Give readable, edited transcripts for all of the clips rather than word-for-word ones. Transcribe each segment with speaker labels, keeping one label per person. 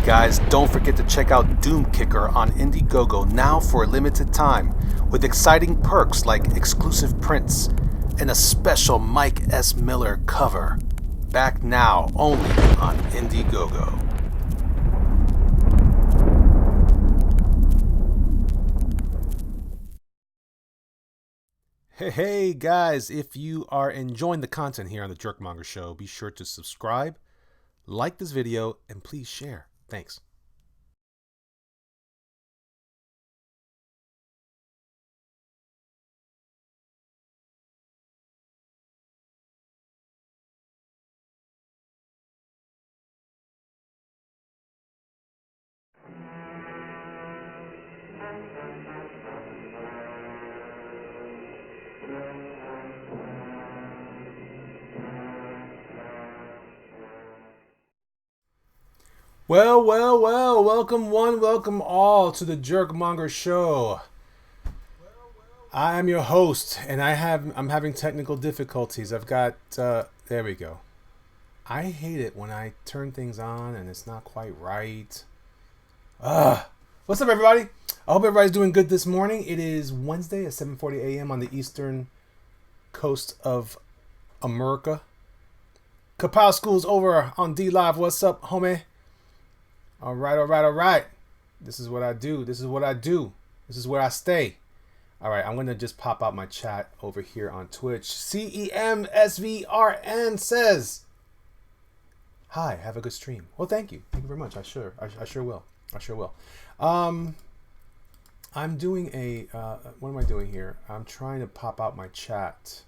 Speaker 1: guys, don't forget to check out DOOMKICKER on INDIEGOGO now for a limited time, with exciting perks like exclusive prints and a special Mike S. Miller cover. Back now only on INDIEGOGO. Hey guys, if you are enjoying the content here on the Jerkmonger Show, be sure to subscribe, like this video, and please share. Thanks. Well, welcome one, welcome all to the Jerkmonger Show. I am your host, and I'm having technical difficulties. I've got, there we go. I hate it when I turn things on and it's not quite right. What's up, everybody? I hope everybody's doing good this morning. It is Wednesday at 7:40 a.m. on the eastern coast of America. Kapow School's over on D Live. What's up, homie? All right. This is what I do. This is where I stay. All right, I'm going to just pop out my chat over here on Twitch. CEMSVRN says, hi, have a good stream. Well, thank you. Thank you very much. I sure will. I'm doing a, what am I doing here? I'm trying to pop out my chat.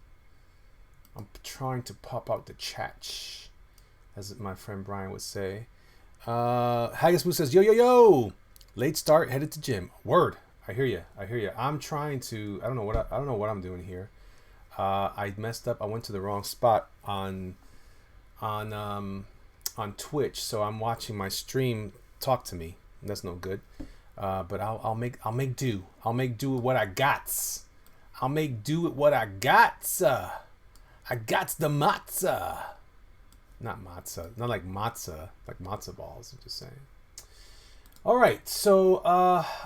Speaker 1: I'm trying to pop out the chat, as my friend Brian would say. Haggis Moose says, yo, late start, headed to gym. Word. I hear you. I'm trying to, I don't know what I'm doing here. I messed up. I went to the wrong spot on Twitch. So I'm watching my stream talk to me. That's no good. But I'll make do. I'll make do with what I got. I got the matzah. Not matzah, not like matzah balls. I'm just saying. All right, so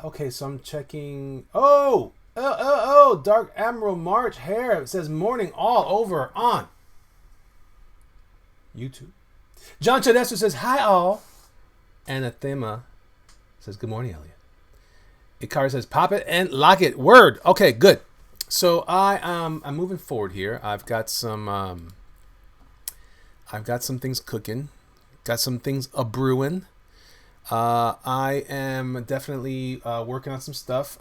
Speaker 1: okay, so I'm checking. Oh, Dark Admiral March Hair. It says morning all over on YouTube. John Chadesto says hi all. Anathema says good morning, Elliot. Ikari says pop it and lock it. Word. Okay, good. So I'm moving forward here. I've got some things cooking, got some things a-brewing. I am definitely working on some stuff.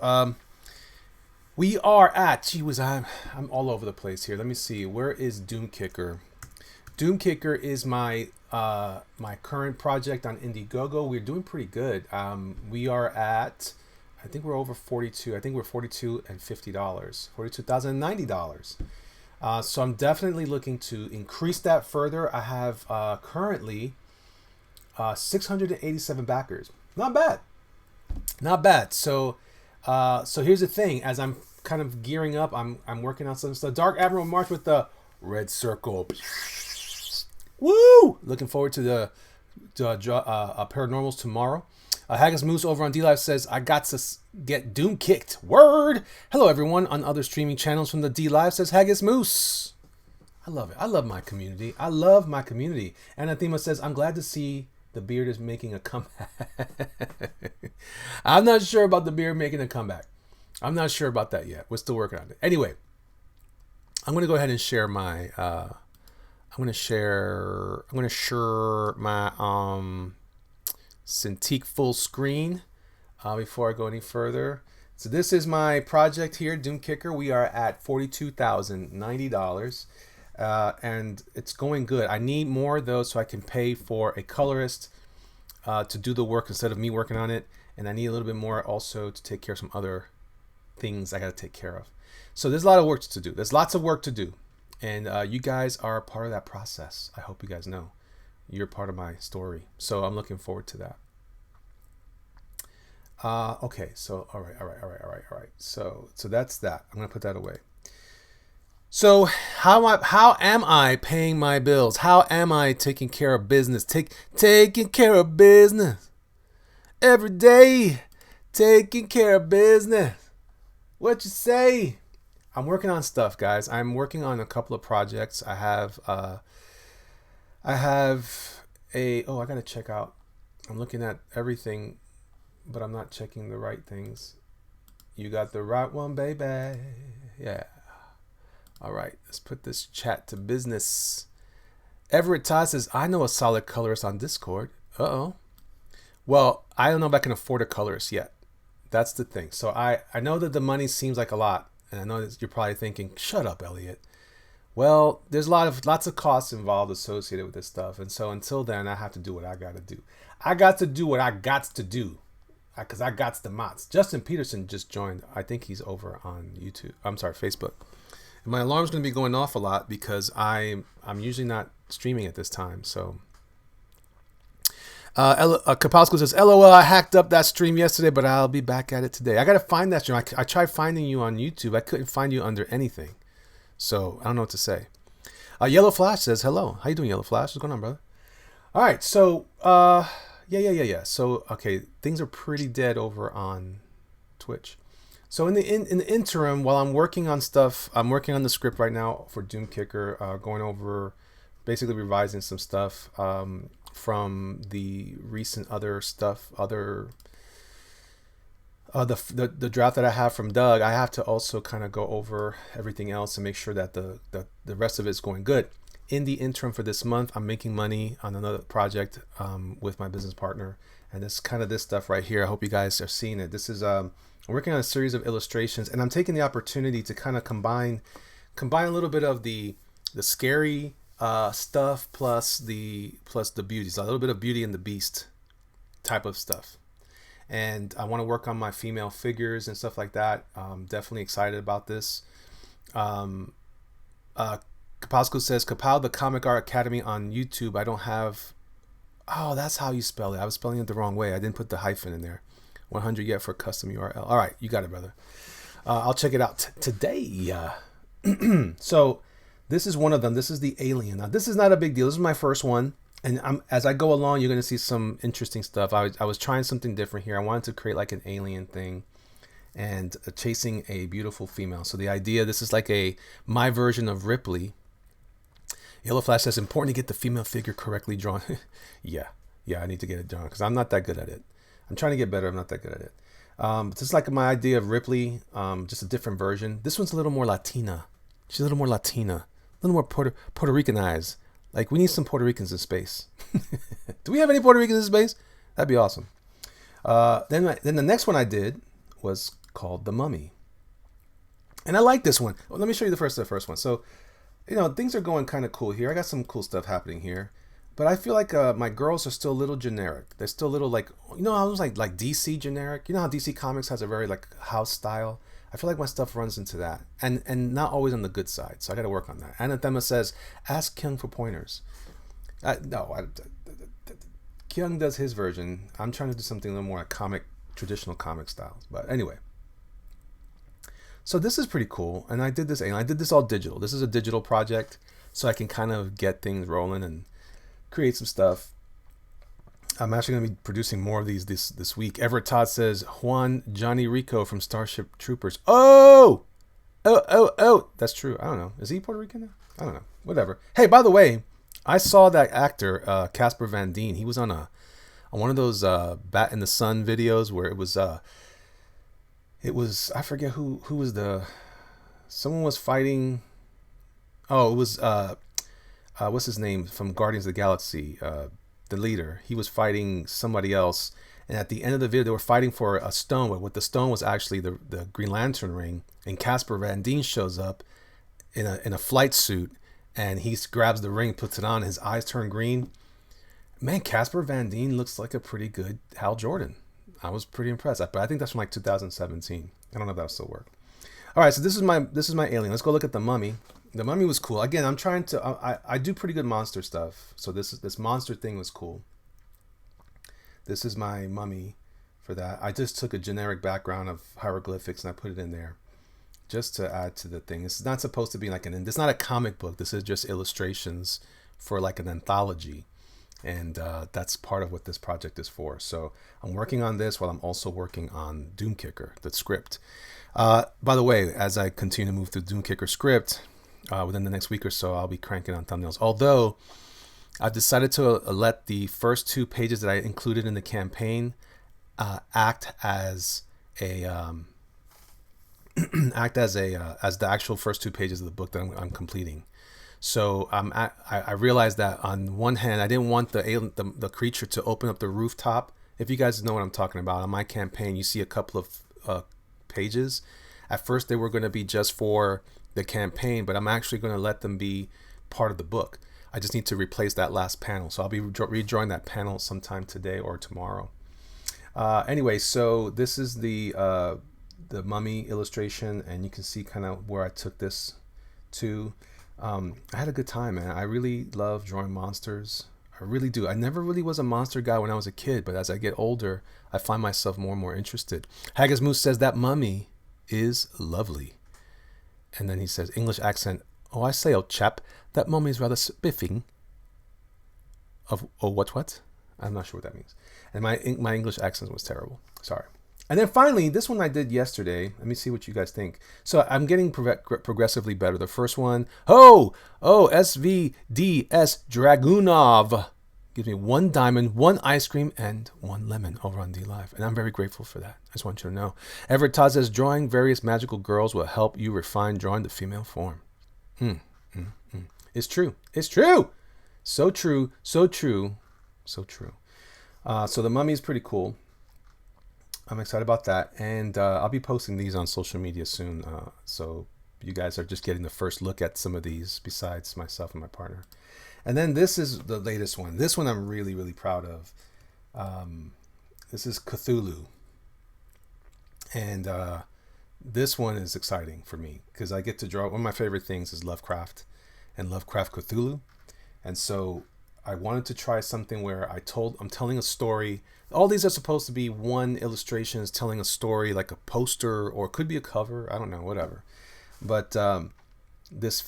Speaker 1: We are at, I'm all over the place here. Let me see, where is DOOMKICKER? DOOMKICKER is my current project on INDIEGOGO. We're doing pretty good. We are at, I think we're over 42. I think we're $42 and $50, $42,090. So I'm definitely looking to increase that further. I have currently 687 backers. Not bad. So here's the thing. As I'm kind of gearing up, I'm working on some stuff. Dark Admiral March with the red circle. Woo! Looking forward to the paranormals tomorrow. Haggis Moose over on D-Live says, I got to get Doom kicked. Word! Hello, everyone on other streaming channels from the D-Live, says Haggis Moose. I love it. I love my community. Anathema says, I'm glad to see the beard is making a comeback. I'm not sure about the beard making a comeback. I'm not sure about that yet. We're still working on it. Anyway, I'm going to go ahead and share my... I'm going to share my... Cintiq full screen before I go any further. So this is my project here, DOOMKICKER. We are at $42,090 and it's going good. I need more though so I can pay for a colorist to do the work instead of me working on it, and I need a little bit more also to take care of some other things I got to take care of. So there's a lot of work to do. There's lots of work to do, and you guys are part of that process. I hope you guys know. You're part of my story, so I'm looking forward to that. Okay, so all right. So that's that. I'm gonna put that away. So how am I paying my bills? How am I taking care of business? Taking care of business. Every day, taking care of business. What you say? I'm working on stuff, guys. I'm working on a couple of projects. I have a. Oh, I gotta check out. I'm looking at everything, but I'm not checking the right things. You got the right one, baby. Yeah. All right. Let's put this chat to business. Everett Todd says, I know a solid colorist on Discord. Uh-oh. Well, I don't know if I can afford a colorist yet. That's the thing. So I know that the money seems like a lot. And I know that you're probably thinking, shut up, Elliot. Well, there's lots of costs involved associated with this stuff. And so until then, I have to do what I got to do. I got to do what I got to do. Because I got the mods. Justin Peterson just joined. I think he's over on YouTube. I'm sorry, Facebook. And my alarm's going to be going off a lot because I'm usually not streaming at this time. So Kapowsko says, LOL, I hacked up that stream yesterday, but I'll be back at it today. I got to find that stream. I tried finding you on YouTube. I couldn't find you under anything. So I don't know what to say. Yellow Flash says, hello. How you doing, Yellow Flash? What's going on, brother? All right. So, yeah. So, okay, things are pretty dead over on Twitch. So in the interim, while I'm working on stuff, I'm working on the script right now for Doom Kicker, going over, basically revising some stuff from the recent other stuff, the draft that I have from Doug. I have to also kind of go over everything else and make sure that the rest of it's going good. In the interim for this month, I'm making money on another project with my business partner, and it's kind of this stuff right here. I hope you guys are seeing it. This is I'm working on a series of illustrations, and I'm taking the opportunity to kind of combine a little bit of the scary stuff plus the beauties, a little bit of Beauty and the Beast type of stuff. And I want to work on my female figures and stuff like that. Definitely excited about this. Kapowsko says, Kapow, the Comic Art Academy on YouTube. I don't have... Oh, that's how you spell it. I was spelling it the wrong way. I didn't put the hyphen in there. 100 yet for custom URL. All right, you got it, brother. I'll check it out today. So this is one of them. This is the Alien. Now, this is not a big deal. This is my first one. And as I go along, you're going to see some interesting stuff. I was trying something different here. I wanted to create like an alien thing and chasing a beautiful female. So the idea, this is like my version of Ripley. Yellow Flash says, important to get the female figure correctly drawn. yeah, I need to get it drawn because I'm not that good at it. I'm trying to get better. I'm not that good at it. This is like my idea of Ripley, just a different version. This one's a little more Latina. She's a little more Latina, a little more Puerto Ricanized. Like, we need some Puerto Ricans in space. Do we have any Puerto Ricans in space? That'd be awesome. Then the next one I did was called The Mummy. And I like this one. Well, let me show you the first one. So, things are going kind of cool here. I got some cool stuff happening here. But I feel like my girls are still a little generic. They're still a little like, I was like DC generic. You know how DC Comics has a very like house style? I feel like my stuff runs into that. And not always on the good side. So I got to work on that. Anathema says, ask Kyung for pointers. Kyung does his version. I'm trying to do something a little more like traditional comic styles. But anyway. So this is pretty cool. And I did this all digital. This is a digital project. So I can kind of get things rolling and create some stuff. I'm actually going to be producing more of these this week. Everett Todd says, Juan Johnny Rico from Starship Troopers. Oh! That's true. I don't know. Is he Puerto Rican now? I don't know. Whatever. Hey, by the way, I saw that actor, Casper Van Dien. He was on one of those Bat in the Sun videos where it was I forget who was someone was fighting. Oh, it was, what's his name from Guardians of the Galaxy? The leader. He was fighting somebody else. And at the end of the video, they were fighting for a stone. But what the stone was actually the Green Lantern ring. And Casper Van Dien shows up in a flight suit. And he grabs the ring, puts it on. His eyes turn green. Man, Casper Van Dien looks like a pretty good Hal Jordan. I was pretty impressed. But I think that's from like 2017. I don't know if that'll still work. All right, so this is my alien. Let's go look at the Mummy. The Mummy was cool. Again, I'm trying to. I do pretty good monster stuff. So this monster thing was cool. This is my Mummy for that. I just took a generic background of hieroglyphics and I put it in there, just to add to the thing. It's not supposed to be like it's not a comic book. This is just illustrations for like an anthology. And that's part of what this project is for. So I'm working on this while I'm also working on DOOMKICKER, the script. By the way, as I continue to move through DOOMKICKER script, within the next week or so, I'll be cranking on thumbnails. Although I've decided to let the first 2 pages that I included in the campaign act as a as the actual first 2 pages of the book that I'm completing. So I realized that on one hand, I didn't want the creature to open up the rooftop. If you guys know what I'm talking about, on my campaign, you see a couple of pages. At first, they were going to be just for the campaign, but I'm actually going to let them be part of the book. I just need to replace that last panel. So I'll be redrawing that panel sometime today or tomorrow. Anyway, so this is the mummy illustration, and you can see kind of where I took this to. I had a good time, man. I really love drawing monsters. I really do. I never really was a monster guy when I was a kid, but as I get older, I find myself more and more interested. Haggis Moose says that mummy is lovely. And then he says, English accent, oh, I say, old chap, that mummy is rather spiffing. What? I'm not sure what that means. And my English accent was terrible. Sorry. And then finally, this one I did yesterday. Let me see what you guys think. So I'm getting progressively better. The first one, SVDS Dragunov gives me 1 diamond, 1 ice cream, and 1 lemon over on DLive. And I'm very grateful for that. I just want you to know. Everett Todd says, drawing various magical girls will help you refine drawing the female form. It's true. It's true. So true. So true. So true. So the mummy is pretty cool. I'm excited about that, and I'll be posting these on social media soon, so you guys are just getting the first look at some of these besides myself and my partner. And then this is the latest one. This one I'm really, really proud of. This is Cthulhu, and this one is exciting for me because I get to draw. One of my favorite things is Lovecraft and Lovecraft Cthulhu, and so I wanted to try something where I'm telling a story. All these are supposed to be one illustration is telling a story, like a poster, or it could be a cover. I don't know, whatever. But this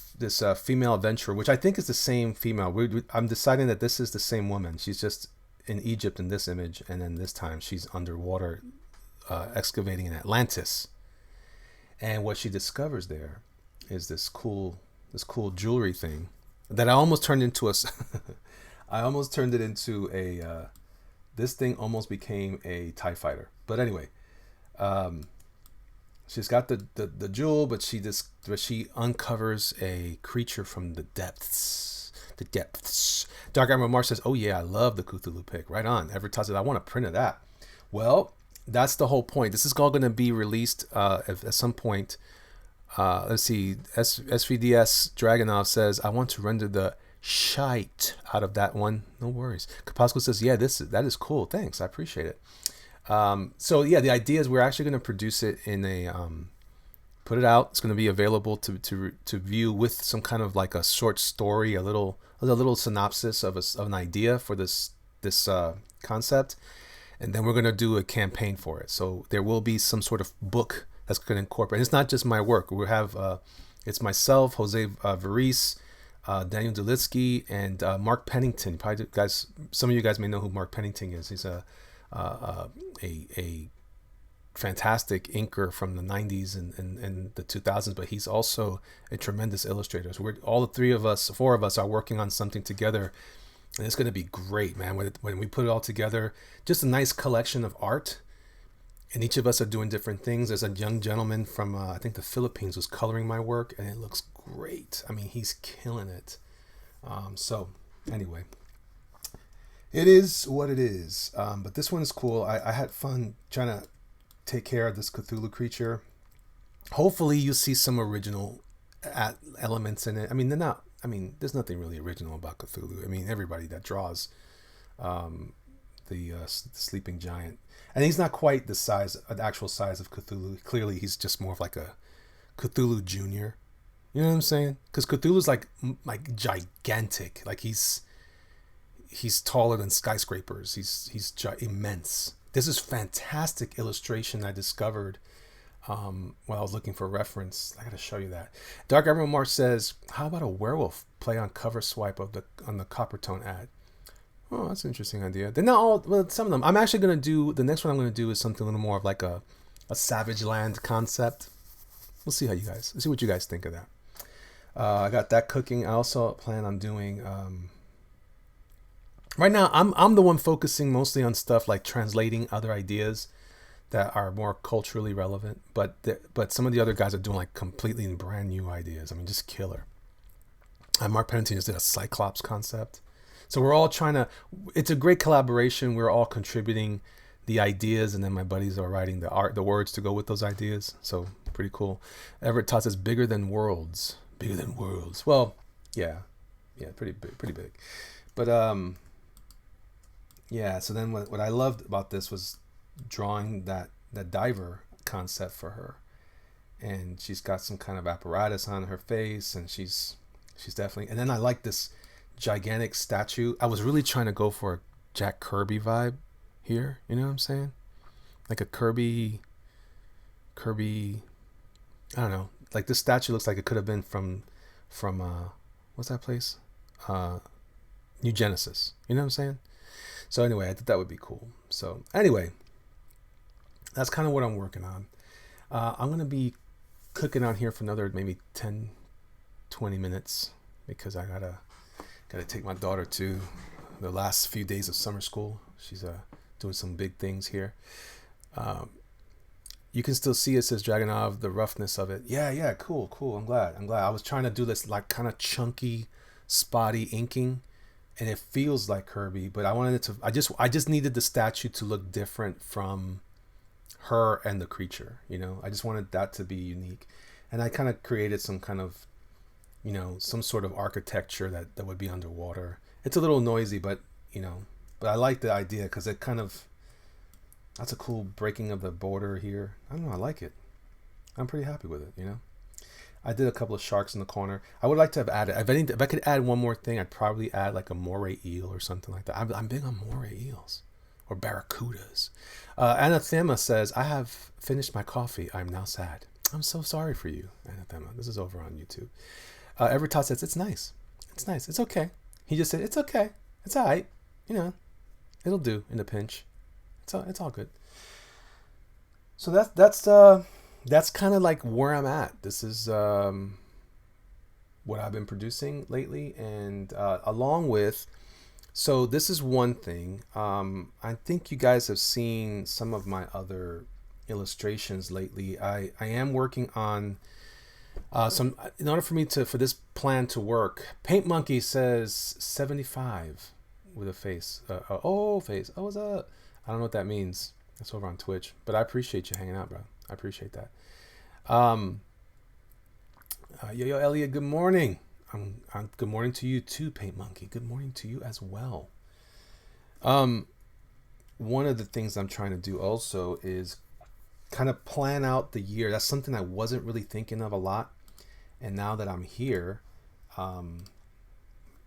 Speaker 1: female adventurer, which I think is the same female. I'm deciding that this is the same woman. She's just in Egypt in this image, and then this time she's underwater excavating in Atlantis. And what she discovers there is this cool jewelry thing that I almost turned into a. I almost turned it into a. This thing almost became a TIE fighter. But anyway, she's got the jewel, but she uncovers a creature from the depths. The depths. Dark Admiral Marsh says, "Oh yeah, I love the Cthulhu pick. Right on." Everett says, "I want a print of that." Well, that's the whole point. This is all going to be released at some point. Let's see. SVDS Dragonov says, "I want to render the shite out of that one." No worries. Kapasco says, "Yeah, that is cool. Thanks, I appreciate it." So yeah, the idea is we're actually going to produce it in a put it out. It's going to be available to view with some kind of like a short story, a little synopsis of an idea for this concept, and then we're going to do a campaign for it. So there will be some sort of book that's going to incorporate. And it's not just my work. We have it's myself, Jose Veris, Daniel Delitsky, and Mark Pennington. Probably guys, some of you guys may know who Mark Pennington is. He's a fantastic inker from the 90s and the 2000s, but he's also a tremendous illustrator. So we're all the 4 of us are working on something together, and it's going to be great, man. When we put it all together, just a nice collection of art, and each of us are doing different things. There's a young gentleman from I think the Philippines who's coloring my work, and it looks great. I mean, he's killing it. So anyway, it is what it is. But this one is cool. I had fun trying to take care of this Cthulhu creature. Hopefully you see some original elements in it. I mean, there's nothing really original about Cthulhu. I mean, everybody that draws the sleeping giant, and he's not quite the actual size of Cthulhu. Clearly, he's just more of like a Cthulhu Junior. You know what I'm saying? Because Cthulhu's like gigantic. Like he's taller than skyscrapers. He's immense. This is fantastic illustration I discovered while I was looking for reference. I gotta show you that. Dark Admiral Mark says, "How about a werewolf play on cover swipe on the Coppertone ad?" Oh, that's an interesting idea. They're not all. Well, some of them. I'm actually gonna do the next one. I'm gonna do is something a little more of like a Savage Land concept. We'll see let's see what you guys think of that. I got that cooking. I also plan on doing. Right now, I'm the one focusing mostly on stuff like translating other ideas that are more culturally relevant. But some of the other guys are doing like completely brand new ideas. I mean, just killer. Mark Pennington just did a Cyclops concept. So we're all trying to. It's a great collaboration. We're all contributing the ideas, and then my buddies are writing the words to go with those ideas. So pretty cool. Everett Todd says bigger than worlds. Bigger than worlds. Well, yeah, pretty big. But yeah. So then what I loved about this was drawing that diver concept for her, and she's got some kind of apparatus on her face, and she's definitely. And then I like this gigantic statue. I was really trying to go for a Jack Kirby vibe here. You know what I'm saying? Like a Kirby. I don't know. Like this statue looks like it could have been from what's that place? New Genesis. You know what I'm saying? So anyway, I thought that would be cool. So anyway, that's kind of what I'm working on. I'm gonna be cooking out here for another maybe 10-20 minutes because I gotta take my daughter to the last few days of summer school. She's doing some big things here. You can still see it says Dragonov, the roughness of it. Yeah, cool. I'm glad. I was trying to do this like kind of chunky, spotty inking, and it feels like Kirby, but I wanted it to. I just needed the statue to look different from her and the creature. You know, I just wanted that to be unique, and I kind of created some kind of, you know, some sort of architecture that would be underwater. It's a little noisy, but I like the idea because it kind of. That's a cool breaking of the border here. I don't know. I like it. I'm pretty happy with it, I did a couple of sharks in the corner. I would like to have added, if I could add one more thing, I'd probably add like a moray eel or something like that. I'm big on moray eels or barracudas. Anathema says, I have finished my coffee. I'm now sad. I'm so sorry for you, Anathema. This is over on YouTube. Evertot says, it's nice. It's nice. It's okay. He just said, it's okay. It's all right. It'll do in a pinch. It's all good. So that's kind of like where I'm at. This is what I've been producing lately, and along with. So this is one thing. I think you guys have seen some of my other illustrations lately. I am working on some. In order for this plan to work, Paint Monkey says 75 with a face. Face. Oh, what's up? I don't know what that means. That's over on Twitch. But I appreciate you hanging out, bro. I appreciate that. Yo, Elliot, good morning. Good morning to you too, Paint Monkey. Good morning to you as well. One of the things I'm trying to do also is kind of plan out the year. That's something I wasn't really thinking of a lot. And now that I'm here, now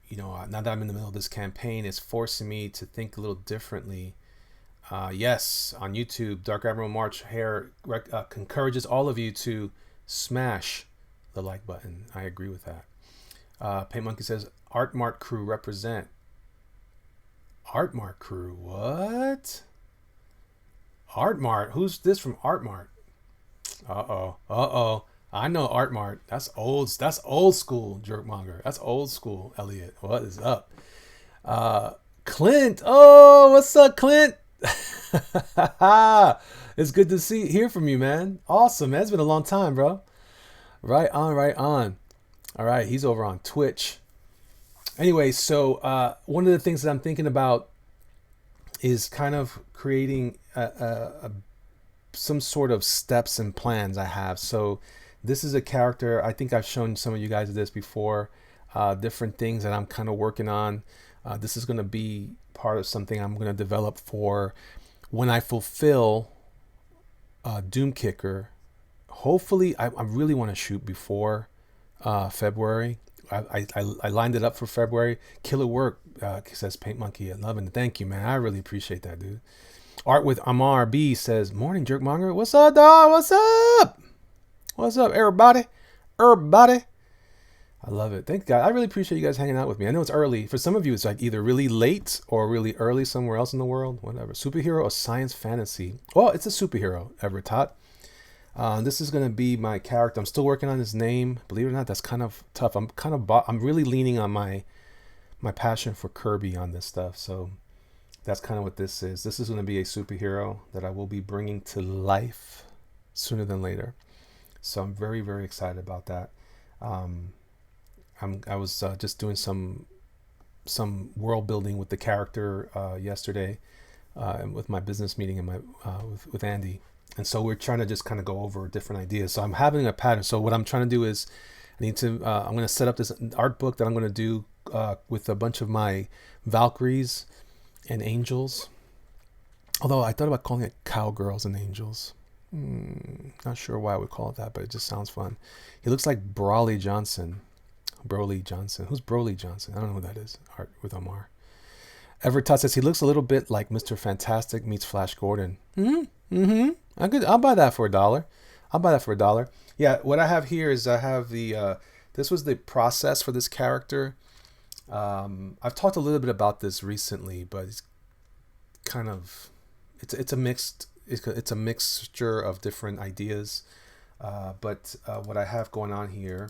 Speaker 1: that I'm in the middle of this campaign, it's forcing me to think a little differently. Yes, on YouTube, Dark Admiral March Hare encourages all of you to smash the like button. I agree with that. Paint Monkey says, Art Mart Crew represent. Art Mart Crew, what? Art Mart, who's this from Art Mart? Uh-oh. I know Art Mart. That's old school, Jerkmonger. That's old school, Elliot. What is up? Clint. Oh, what's up, Clint? It's good to hear from you, man. Awesome, man. It's been a long time, bro. Right on. All right, he's over on Twitch. Anyway, so one of the things that I'm thinking about is kind of creating some sort of steps and plans I have. So this is a character. I think I've shown some of you guys this before. Different things that I'm kind of working on. This is going to be part of something I'm going to develop for when I fulfill DOOMKICKER. Hopefully, I really want to shoot before February. I lined it up for February. Killer work, says Paint Monkey at 11. Thank you, man. I really appreciate that, dude. Art with Amar B says, morning, Jerkmonger. What's up, dog? What's up? What's up, everybody? I love it. Thank God. I really appreciate you guys hanging out with me. I know it's early. For some of you, it's like either really late or really early somewhere else in the world. Whatever. Superhero or science fantasy? Well, it's a superhero, Everett. This is going to be my character. I'm still working on his name. Believe it or not, that's kind of tough. I'm really leaning on my passion for Kirby on this stuff. So that's kind of what this is. This is going to be a superhero that I will be bringing to life sooner than later. So I'm very, very excited about that. I was just doing some world building with the character yesterday with my business meeting and with Andy. And so we're trying to just kind of go over different ideas. So I'm having a pattern. So what I'm trying to do is I'm going to set up this art book that I'm going to do with a bunch of my Valkyries and angels. Although I thought about calling it cowgirls and angels. Not sure why I would call it that, but it just sounds fun. He looks like Broly Johnson. Who's Broly Johnson? I don't know who that is. Art with Omar. Everett says he looks a little bit like Mr. Fantastic meets Flash Gordon. I'll buy that for $1. Yeah, what I have here is I have the this was the process for this character. I've talked a little bit about this recently, but it's kind of it's a mixture of different ideas. But what I have going on here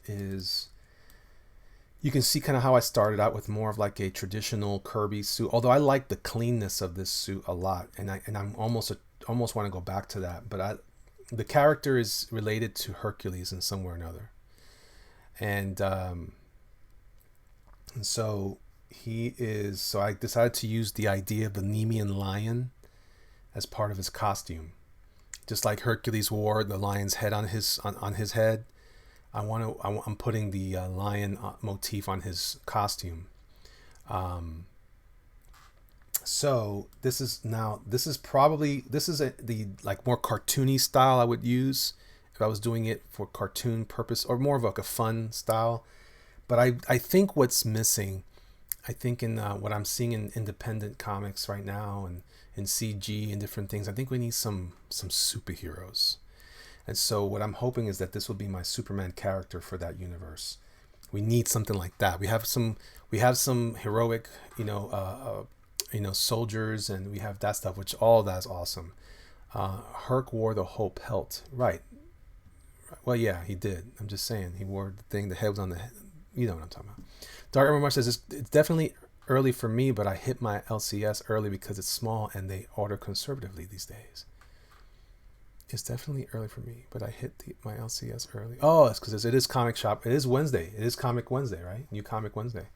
Speaker 1: is you can see kind of how I started out with more of like a traditional Kirby suit. Although I like the cleanness of this suit a lot, and I'm almost want to go back to that. But the character is related to Hercules in some way or another, and so he is. So I decided to use the idea of the Nemean lion as part of his costume, just like Hercules wore the lion's head on his head. I'm putting the lion motif on his costume. So this is the like more cartoony style I would use if I was doing it for cartoon purpose, or more of like a fun style. But I think what's missing, I think in what I'm seeing in independent comics right now and in CG and different things, I think we need some superheroes. And so what I'm hoping is that this will be my Superman character for that universe. We need something like that. We have some heroic, soldiers, and we have that stuff, which all that's awesome. Herc wore the whole pelt, right? Well, yeah, he did. I'm just saying he wore the thing. The head was on the head. You know what I'm talking about. Dark March says it's definitely early for me, but I hit my LCS early because it's small and they order conservatively these days. It's definitely early for me, but I hit my LCS early. Oh, it's because it is comic shop. It is Wednesday. It is Comic Wednesday, right? New Comic Wednesday,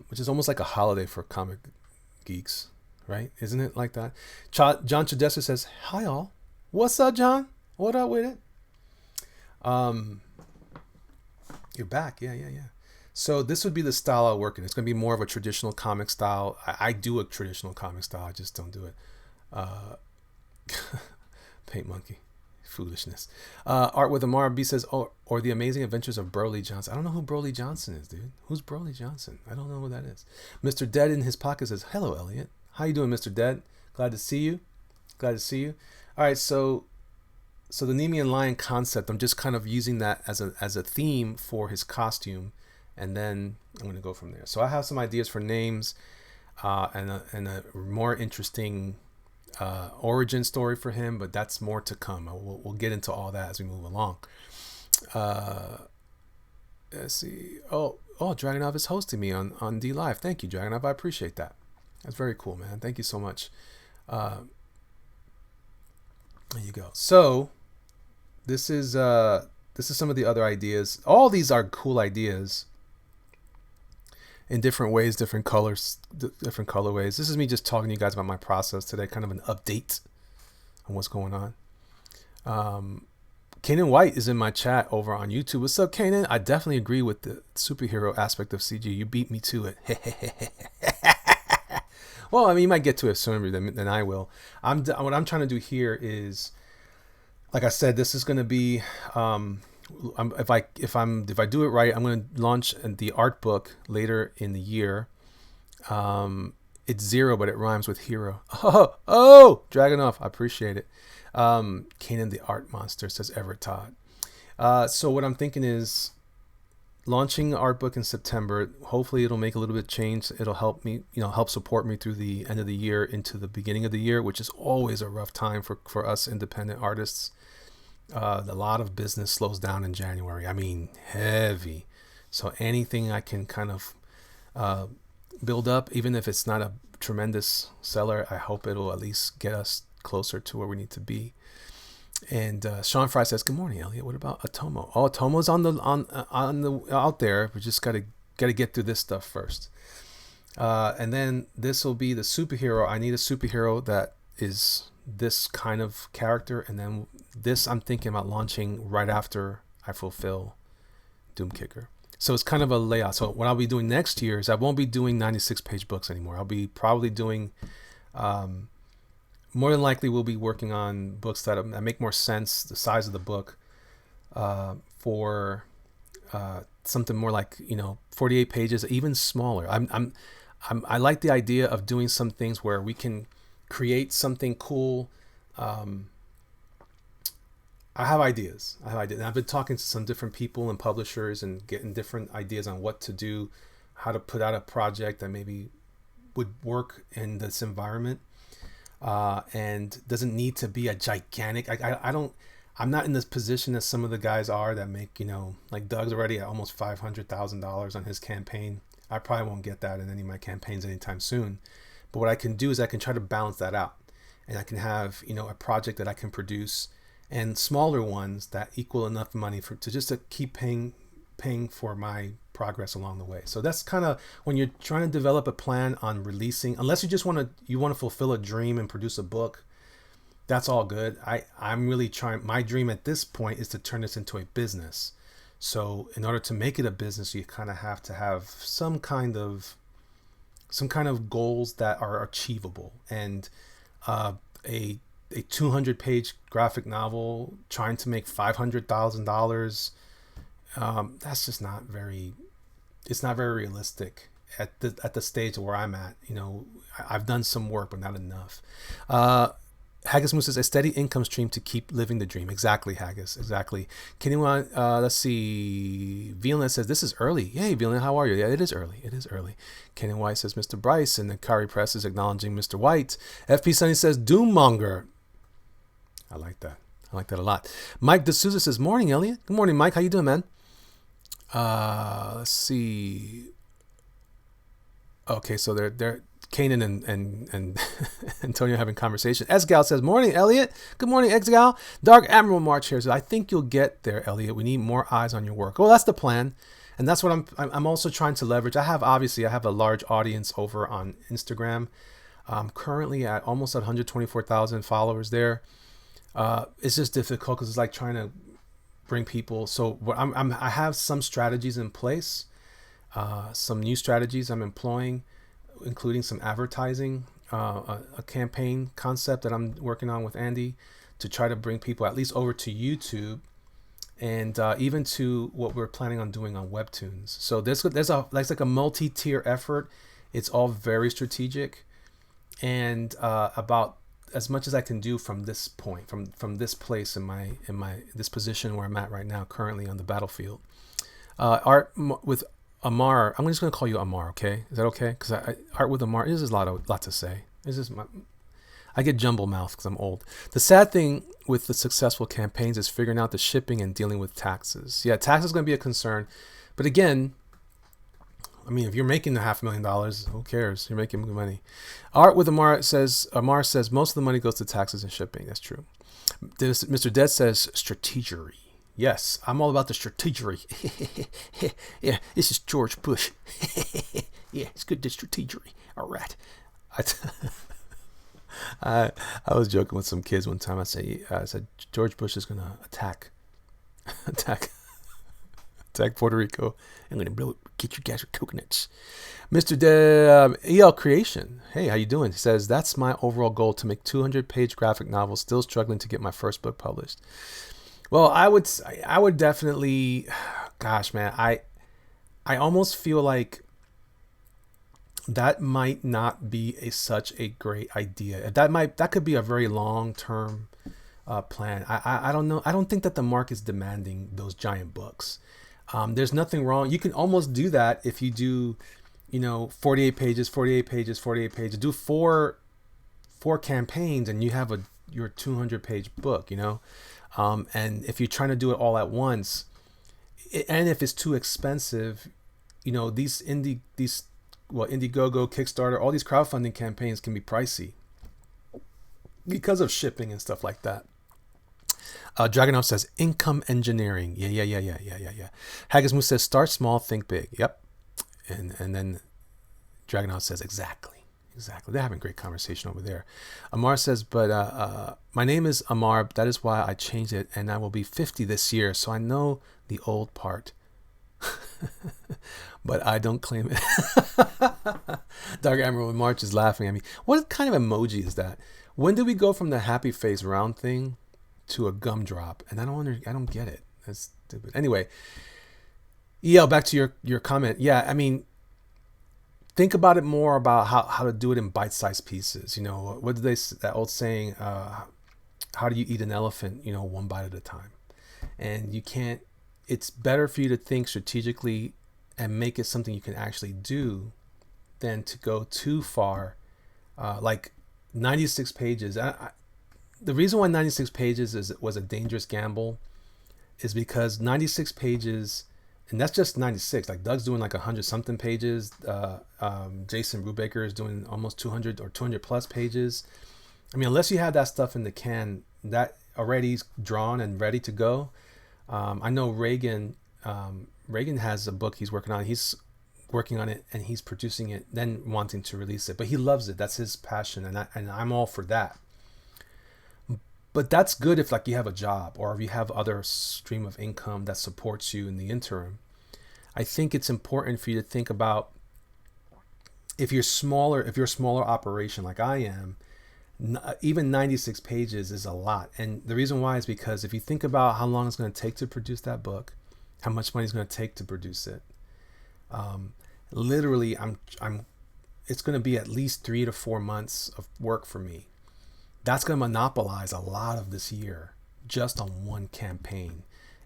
Speaker 1: which is almost like a holiday for comic geeks, right? Isn't it like that? John Chadessa says, "Hi all, what's up, John? What up with it? You're back, yeah. So this would be the style I work in. It's going to be more of a traditional comic style. I do a traditional comic style. I just don't do it. Paint monkey, foolishness. Art with Amara B says, or the Amazing Adventures of Broly Johnson. I don't know who Broly Johnson is, dude. Who's Broly Johnson? I don't know who that is. Mr. Dead in his pocket says, hello, Elliot. How you doing, Mr. Dead? Glad to see you. All right, so the Nemean lion concept, I'm just kind of using that as a theme for his costume, and then I'm going to go from there. So I have some ideas for names and a more interesting origin story for him, but that's more to come. We'll get into all that as we move along. Let's see. Oh, Dragonov is hosting me on D Live. Thank you, Dragonov. I appreciate that. That's very cool, man. Thank you so much. There you go. So this is some of the other ideas. All these are cool ideas in different ways, different colors, different colorways. This is me just talking to you guys about my process today, kind of an update on what's going on. Kanan White is in my chat over on YouTube. What's up, Kanan? I definitely agree with the superhero aspect of CG. You beat me to it. Well, I mean, you might get to it sooner than I will. What I'm trying to do here is, like I said, this is going to be, if I do it right, I'm going to launch the art book later in the year. It's Zero, but it rhymes with hero. Oh, Dragonov, I appreciate it. Kanan the Art Monster says Everett Todd. So what I'm thinking is, launching the art book in September. Hopefully it'll make a little bit of change. It'll help me, help support me through the end of the year into the beginning of the year, which is always a rough time for us independent artists. A lot of business slows down in January. I mean, heavy. So anything I can kind of build up, even if it's not a tremendous seller, I hope it'll at least get us closer to where we need to be. And Sean Fry says, "Good morning, Elliot. What about Atomo? Oh, Atomo's on the out there. We just gotta get through this stuff first. And then this will be the superhero. I need a superhero that is this kind of character, and then this I'm thinking about launching right after I fulfill DOOMKICKER. So it's kind of a layout. So what I'll be doing next year is I won't be doing 96-page books anymore. I'll be probably doing, more than likely we'll be working on books that make more sense, the size of the book, for something more like 48 pages, even smaller. I like the idea of doing some things where we can create something cool. I have ideas. And I've been talking to some different people and publishers and getting different ideas on what to do, how to put out a project that maybe would work in this environment, and doesn't need to be a gigantic. I'm not in this position as some of the guys are that make, like Doug's already at almost $500,000 on his campaign. I probably won't get that in any of my campaigns anytime soon. But what I can do is I can try to balance that out, and I can have, a project that I can produce, and smaller ones that equal enough money to keep paying for my progress along the way. So that's kind of when you're trying to develop a plan on releasing, unless you just want to fulfill a dream and produce a book, that's all good. I'm really trying, my dream at this point is to turn this into a business. So in order to make it a business, you kind of have to have some kind of goals that are achievable. And a 200-page graphic novel trying to make $500,000, that's just not very realistic at the stage where I'm at. I've done some work, but not enough. Haggis Moose says, a steady income stream to keep living the dream. Exactly, Haggis. Exactly. Let's see. Violin says, this is early. Hey, Violin, how are you? Yeah, it is early. Kenan White says, Mr. Bryce. And the Kari Press is acknowledging Mr. White. FP Sunny says, Doommonger. I like that a lot. Mike D'Souza says, morning, Elliot. Good morning, Mike. How you doing, man? Let's see. Okay, so they're Kanan and Antonio having conversation. Exgal says, morning, Elliot. Good morning, Exgal. Dark Admiral March here says, I think you'll get there, Elliot. We need more eyes on your work. Well, that's the plan. And that's what I'm also trying to leverage. I have a large audience over on Instagram. I'm currently at almost 124,000 followers there. It's just difficult because it's like trying to bring people. So what I have some strategies in place, some new strategies I'm employing, including some advertising, a campaign concept that I'm working on with Andy to try to bring people at least over to YouTube, and even to what we're planning on doing on Webtoons. So there's like a multi-tier effort. It's all very strategic, and about as much as I can do from this point, from this place in my this position where I'm at right now, currently on the battlefield. Art with Amar, I'm just going to call you Amar, okay? Is that okay? Because Art with Amar, this is a lot to say. I get jumble mouth because I'm old. The sad thing with the successful campaigns is figuring out the shipping and dealing with taxes. Yeah, taxes is going to be a concern. But again, I mean, if you're making $500,000, who cares? You're making money. Art with Amar says, most of the money goes to taxes and shipping. That's true. Mr. Dead says strategery. Yes, I'm all about the strategery. Yeah, this is George Bush. Yeah, it's good, the strategery. All right. I was joking with some kids one time. I said George Bush is gonna attack Puerto Rico. I'm gonna get you guys with coconuts. Mr. EL Creation. Hey, how you doing? He says, that's my overall goal, to make 200-page graphic novels. Still struggling to get my first book published. Well, I would definitely, gosh, man, I almost feel like that might not be such a great idea. That could be a very long-term plan. I don't know. I don't think that the market is demanding those giant books. There's nothing wrong. You can almost do that if you do, 48 pages, 48 pages, 48 pages. Do four campaigns, and you have your 200-page book. And if you're trying to do it all at once, and if it's too expensive, these Indiegogo, Kickstarter, all these crowdfunding campaigns can be pricey because of shipping and stuff like that. Dragonov says income engineering. Yeah. Haggis Moose says start small, think big. Yep. And then Dragonov says exactly. They're having a great conversation over there. Amar says, but my name is Amar. That is why I changed it, and I will be 50 this year, so I know the old part. But I don't claim it. Dark Emerald March is laughing at me. What kind of emoji is that? When did we go from the happy face round thing to a gumdrop? And I don't get it. That's stupid. Anyway, back to your comment. Yeah, I mean, think about it more about how to do it in bite-sized pieces. What did that old saying? How do you eat an elephant? One bite at a time. And you can't. It's better for you to think strategically and make it something you can actually do than to go too far. Like 96 pages. The reason why 96 pages was a dangerous gamble is because 96 pages, and that's just 96. Like Doug's doing like 100-something pages. Jason Brubaker is doing almost 200 or 200 plus pages. I mean, unless you have that stuff in the can that already drawn and ready to go. I know Reagan has a book he's working on. He's working on it and he's producing it, then wanting to release it. But he loves it. That's his passion, and I'm all for that. But that's good if you have a job or if you have other stream of income that supports you in the interim. I think it's important for you to think about if you're a smaller operation like I am, even 96 pages is a lot. And the reason why is because if you think about how long it's going to take to produce that book, how much money it's going to take to produce it, literally it's going to be at least 3 to 4 months of work for me. That's going to monopolize a lot of this year just on one campaign.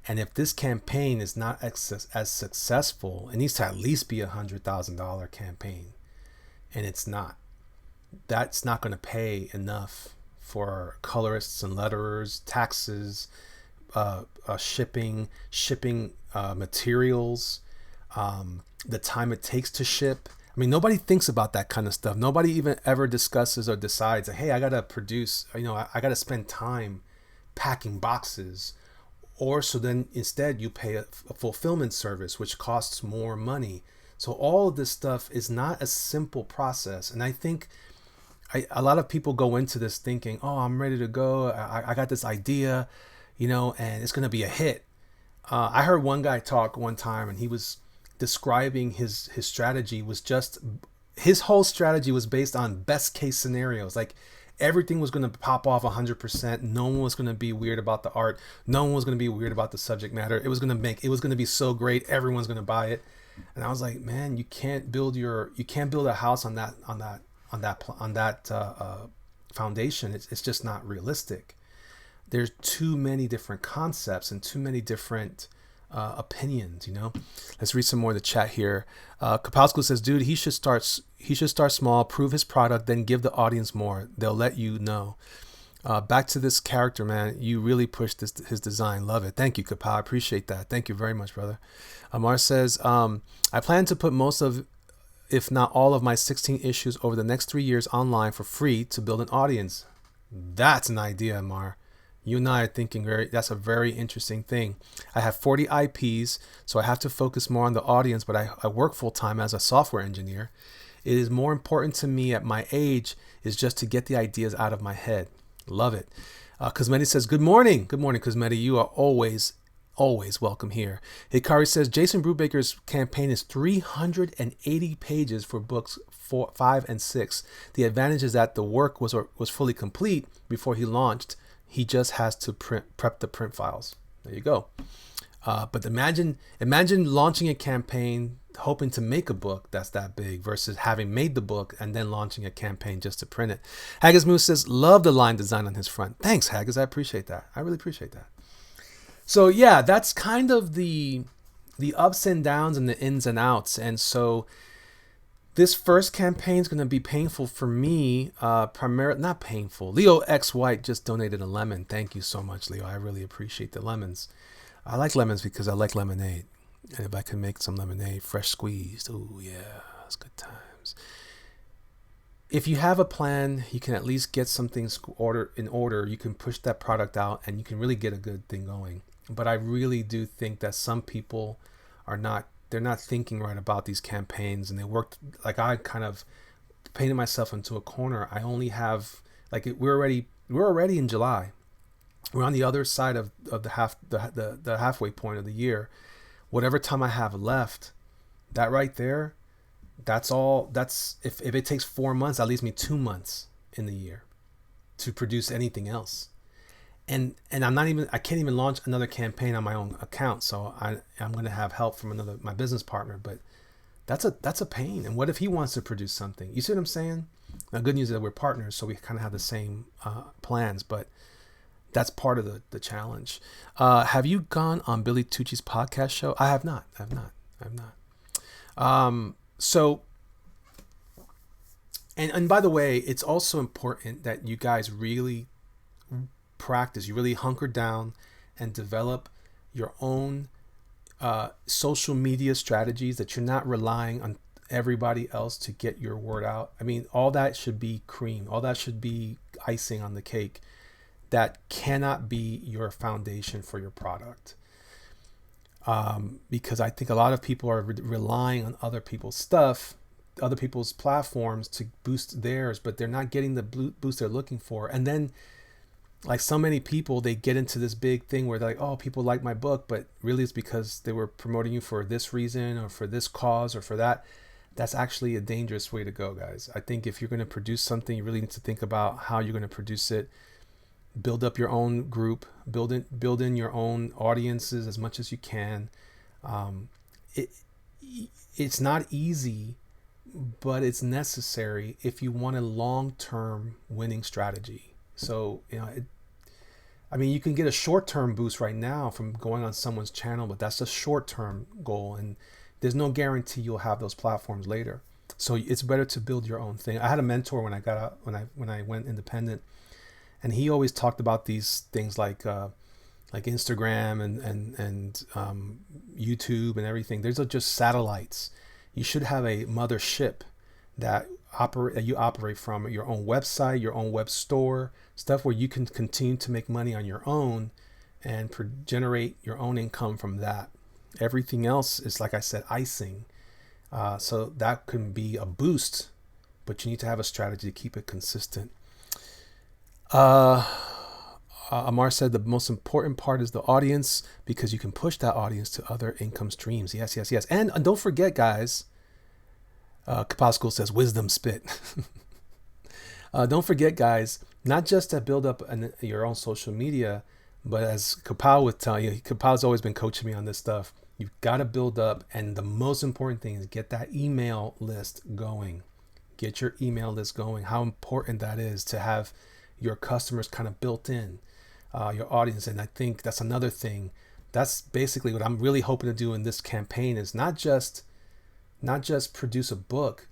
Speaker 1: And if this campaign is not as successful, it needs to at least be $100,000 campaign. And it's not. That's not going to pay enough for colorists and letterers, taxes, shipping materials, the time it takes to ship. I mean, nobody thinks about that kind of stuff. Nobody even ever discusses or decides, hey, I got to produce, I got to spend time packing boxes. Or so then instead you pay a fulfillment service, which costs more money. So all of this stuff is not a simple process. And I think a lot of people go into this thinking, oh, I'm ready to go. I got this idea, and it's going to be a hit. I heard one guy talk one time, and he was describing his strategy was just, his whole strategy was based on best case scenarios. Like everything was going to pop off 100%. No one was going to be weird about the art. No one was going to be weird about the subject matter. It was going to be so great. Everyone's going to buy it. And I was like, man, you can't build a house on that foundation. It's just not realistic. There's too many different concepts and too many different opinions. Let's read some more of the chat here. Kapowsko says, dude, he should start small, prove his product, then give the audience more. They'll let you know. Back to this character, man. You really pushed his design. Love it. Thank you, Kapow. I appreciate that. Thank you very much, brother. Amar says, I plan to put most of, if not all of my 16 issues over the next 3 years online for free to build an audience. That's an idea, Amar. You and I are thinking that's a very interesting thing. I have 40 IPs, so I have to focus more on the audience, but I work full time as a software engineer. It is more important to me at my age is just to get the ideas out of my head. Love it. Cosmetti says, good morning. Good morning, Cosmetti. You are always welcome here. Hikari says, Jason Brubaker's campaign is 380 pages for books 4, 5, and 6. The advantage is that the work was fully complete before he launched. He just has to prep the print files. There you go. But imagine launching a campaign, hoping to make a book that's that big versus having made the book and then launching a campaign just to print it. Haggis Moose says, love the line design on his front. Thanks, Haggis. I appreciate that. I really appreciate that. So yeah, that's kind of the the ups and downs and the ins and outs. And so this first campaign is going to be painful for me, primarily not painful. Leo X White just donated a lemon. Thank you so much, Leo. I really appreciate the lemons. I like lemons because I like lemonade. And if I can make some lemonade, fresh squeezed, oh yeah, that's good times. If you have a plan, you can at least get some things in order. You can push that product out and you can really get a good thing going. But I really do think that some people they're not thinking right about these campaigns, and they worked like I kind of painted myself into a corner. I only have we're already in July. We're on the other side of the halfway point of the year. Whatever time I have left, that right there, that's all. That's if it takes 4 months, that leaves me 2 months in the year to produce anything else. And I can't even launch another campaign on my own account. So I'm going to have help from my business partner, but that's a pain. And what if he wants to produce something? You see what I'm saying? Now, good news is that we're partners, so we kind of have the same plans, but that's part of the challenge. Have you gone on Billy Tucci's podcast show? I have not. So, and by the way, it's also important that you guys really practice, you really hunker down and develop your own social media strategies, that you're not relying on everybody else to get your word out. I mean, all that should be cream, all that should be icing on the cake. That cannot be your foundation for your product. Because I think a lot of people are relying on other people's stuff, other people's platforms to boost theirs, but they're not getting the boost they're looking for. And then, like so many people, they get into this big thing where they're like, oh, people like my book, but really it's because they were promoting you for this reason or for this cause or for that. That's actually a dangerous way to go, guys. I think if you're going to produce something, you really need to think about how you're going to produce it. Build up your own group, build in your own audiences as much as you can. It's not easy, but it's necessary if you want a long-term winning strategy. So, you can get a short-term boost right now from going on someone's channel, but that's a short-term goal, and there's no guarantee you'll have those platforms later. So it's better to build your own thing. I had a mentor when I got out, when I went independent, and he always talked about these things like Instagram and YouTube and everything. Those are just satellites. You should have a mothership that you operate from, your own website, your own web store, stuff where you can continue to make money on your own and generate your own income from that. Everything else is, like I said, icing. So that can be a boost, but you need to have a strategy to keep it consistent. Amar said the most important part is the audience, because you can push that audience to other income streams. Yes. And don't forget, guys, Kapal School says wisdom spit. Don't forget, guys, not just to build up your own social media, but as Kapal would tell you, Kapal's always been coaching me on this stuff. You've got to build up, and the most important thing is get that email list going. Get your email list going. How important that is to have your customers kind of built in, your audience. And I think that's another thing. That's basically what I'm really hoping to do in this campaign, is not just produce a book,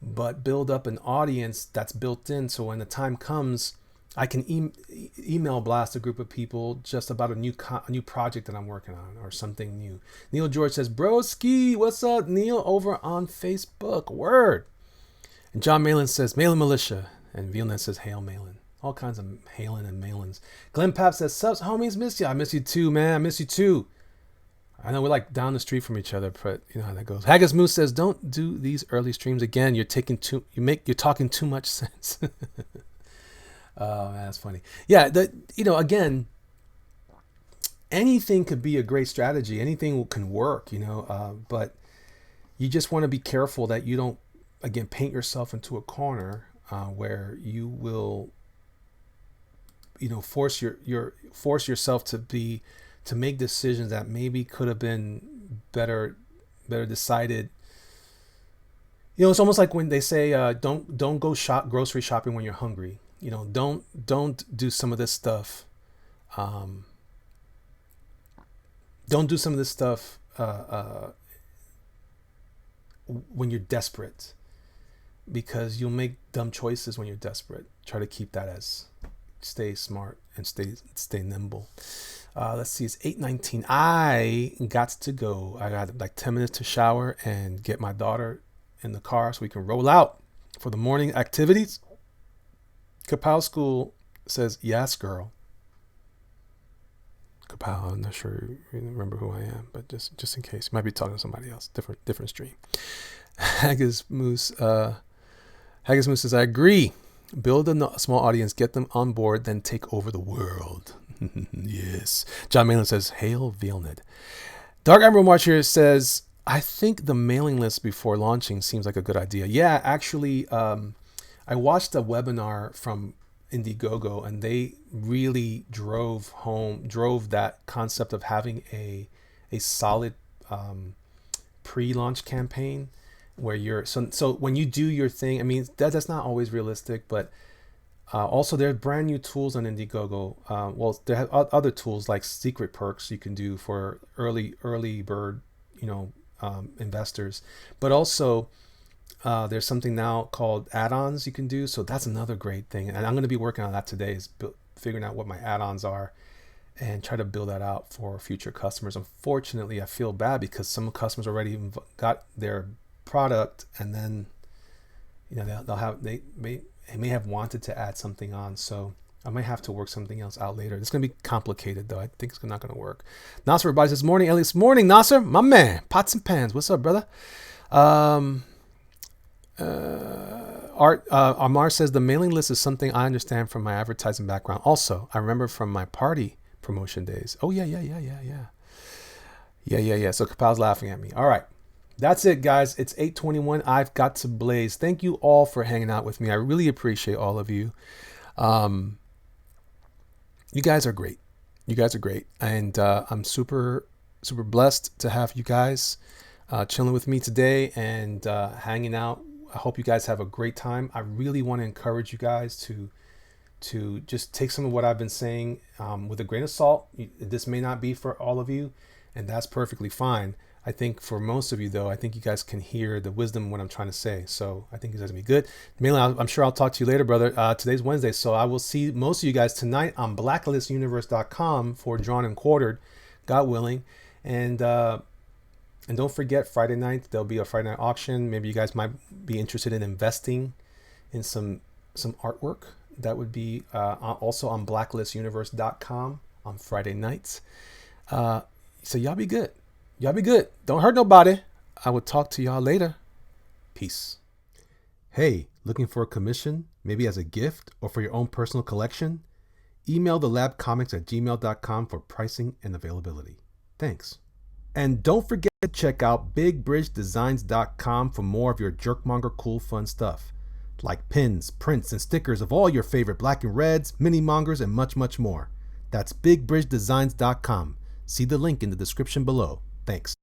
Speaker 1: but build up an audience that's built in. So when the time comes, I can email blast a group of people just about a new project that I'm working on or something new. Neil George says, broski, what's up, Neil, over on Facebook? Word. And John Malin says, Malin Militia. And Vilna says, hail Malin. All kinds of hailing and mailins. Glenn Papp says, subs, homies, miss you. I miss you too, man. I miss you too. I know we're like down the street from each other, but you know how that goes. Haggis Moose says, don't do these early streams again. You're talking too much sense. Oh, man, that's funny. Yeah, again, anything could be a great strategy. Anything can work, but you just want to be careful that you don't, again, paint yourself into a corner where you will, force yourself to make decisions that maybe could have been better decided. It's almost like when they say don't go grocery shopping when you're hungry. Don't do some of this stuff. Don't do some of this stuff when you're desperate, because you'll make dumb choices when you're desperate. Try to keep that as stay smart and stay nimble. Let's see, it's 8:19. I got to go. I got like 10 minutes to shower and get my daughter in the car so we can roll out for the morning activities. Kapow School says, yes, girl. Kapow, I'm not sure you remember who I am, but just in case. You might be talking to somebody else. Different stream. Haggis Moose says, I agree. Build a small audience, get them on board, then take over the world. Yes. John Malin says, Hail Vilnid. Dark Emerald Marcher says, I think the mailing list before launching seems like a good idea. Yeah, actually, I watched a webinar from INDIEGOGO, and they really drove that concept of having a solid pre-launch campaign where you're so when you do your thing. I mean, that's not always realistic, but also there are brand new tools on INDIEGOGO. Well, there have other tools like secret perks you can do for early bird, investors, but also there's something now called add-ons you can do. So that's another great thing, and I'm going to be working on that today, is figuring out what my add-ons are and try to build that out for future customers. Unfortunately, I feel bad because some customers already got their product, and then they may have wanted to add something on, so I might have to work something else out later. It's going to be complicated, though. I think it's not going to work. Nasser Rabbi says, morning, Elliot. Morning, Nasser, my man. Pots and pans. What's up, brother? Amar says, the mailing list is something I understand from my advertising background. Also, I remember from my party promotion days. Oh, yeah. So Kapal's laughing at me. All right. That's it, guys. It's 8:21. I've got to blaze. Thank you all for hanging out with me. I really appreciate all of you. You guys are great. And I'm super, super blessed to have you guys chilling with me today and hanging out. I hope you guys have a great time. I really want to encourage you guys to just take some of what I've been saying with a grain of salt. This may not be for all of you, and that's perfectly fine. I think for most of you, though, I think you guys can hear the wisdom of what I'm trying to say. So I think you guys will be good. Mainly, I'm sure I'll talk to you later, brother. Today's Wednesday, so I will see most of you guys tonight on blacklistuniverse.com for Drawn and Quartered, God willing. And don't forget, Friday night, there'll be a Friday night auction. Maybe you guys might be interested in investing in some artwork. That would be also on blacklistuniverse.com on Friday nights. So y'all be good. Don't hurt nobody. I will talk to y'all later. Peace. Hey, looking for a commission, maybe as a gift or for your own personal collection? Email thelabcomics@gmail.com for pricing and availability. Thanks. And don't forget to check out bigbridgedesigns.com for more of your Jerkmonger cool fun stuff, like pins, prints, and stickers of all your favorite black and reds, mini mongers, and much, much more. That's bigbridgedesigns.com. See the link in the description below. Thanks.